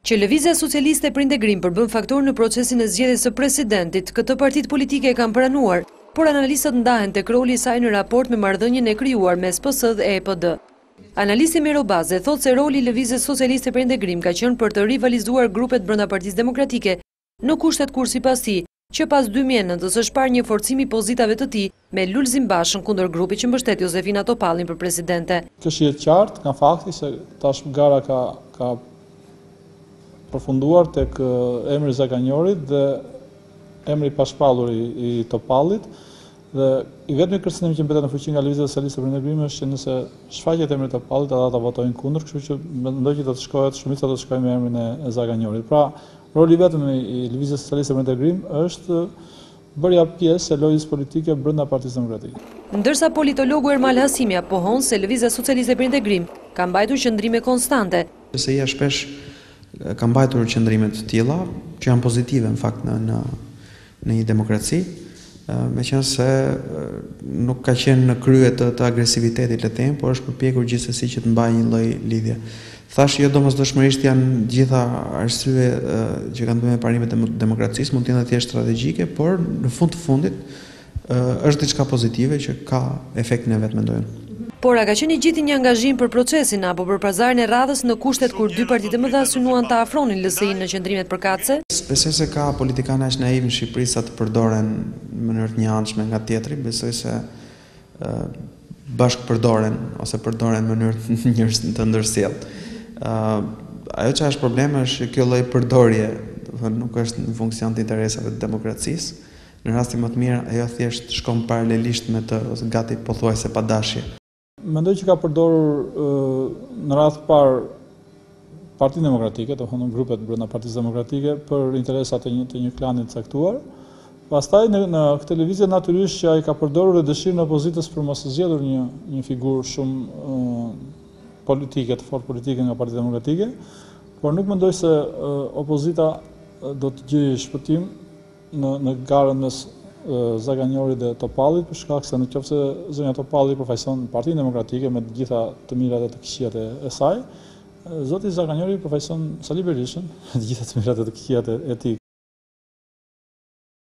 Që Lëvizja Socialiste për Integrim përbën faktor në procesin e zgjedhjes së presidentit, këtë partitë politike e kanë pranuar, por analistët ndahen tek roli i saj në raport me marrëdhënien e krijuar mes PS dhe EPD. Analisti Mero Baze thotë se roli i Lëvizjes Socialiste për Integrim ka qenë për të rivalizuar grupet brenda Partisë Demokratike në kushtet kur sipas tij, që pas 2009 është parë një forcim i pozitave të tij me Lulzim Bashën kundër grupit që mbështet Josefina Topallin për presidente. Kjo shihet qartë nga fakti se tash gara ka përfunduar tek emri Zaganjorit dhe emri pashpallur i Topallit, dhe i vetmi kërcënim që mbetet në fuqi nga Lëvizja Socialiste për Integrim është që nëse shfaqet emri Topallit, ata ta votojnë kundër, kështu që mendoj që do të shkohet shumica do të shkojë me emrin e Zaganjorit. Pra, roli vetëm i Lëvizjes Socialiste për Integrim është bërja pjesë e lojës politike brenda Partisë Demokratike. Ndërsa politologu Ermal Hasimja pohon se Lëvizja Socialiste për Integrim ka mbajtur qëndrime konstante. Se ja shpesh ka mbajtur qëndrime të tilla që janë pozitive në fakt në një demokraci, meqense nuk ka qenë në krye të agresivitetit le të them, por është përpjekur gjithsesi që të mbajë një lloj lidhje. Thash jo domosdoshmërisht janë gjitha arsye që kanë të bëjnë me parimet e demokracisë, mund të jenë thjesht strategjike, por në fund të fundit është diçka pozitive që ka efektin e vet, mendoj unë. Por a ka qenë i gjithë një angazhim për procesin apo për pazarën e radhës në kushtet kur dy partitë e mëdha synuan të afronin LSI-n në qendrimet përkatëse? Besoj se ka politikanë aq naiv në Shqipëri sa të përdoren në mënyrë të njëanshme nga tjetri, besoj se bashkë përdoren ose përdoren në mënyrë të ndërsjellë. Ajo që është problemi është kjo lloj përdorje, nuk është në funksion të interesave të demokracisë. Në rastin më të mirë ajo thjesht shkon paralelisht me të ose gati pothuajse pa dashje. Mendoj që ka përdorur në radhë parë Partinë Demokratike, domethënë grupet brenda Partisë Demokratike për interesat e një klani të caktuar. Pastaj në këtë lëvizje natyrisht që ai ka përdorur edhe dëshirën e opozitës për mos zgjedhur një figurë shumë politike, të fortë politike nga Partia Demokratike, por nuk mendoj se opozita do të gjejë shpëtim në garën mes Zaganjorit dhe Topallit, për shkak se nëse zonja Topalli përfaqëson Partinë Demokratike me të gjitha të mirat dhe të këqijat e saj, zoti Zaganjori përfaqëson Sali Berishën me të gjitha të mirat dhe të këqijat e tij.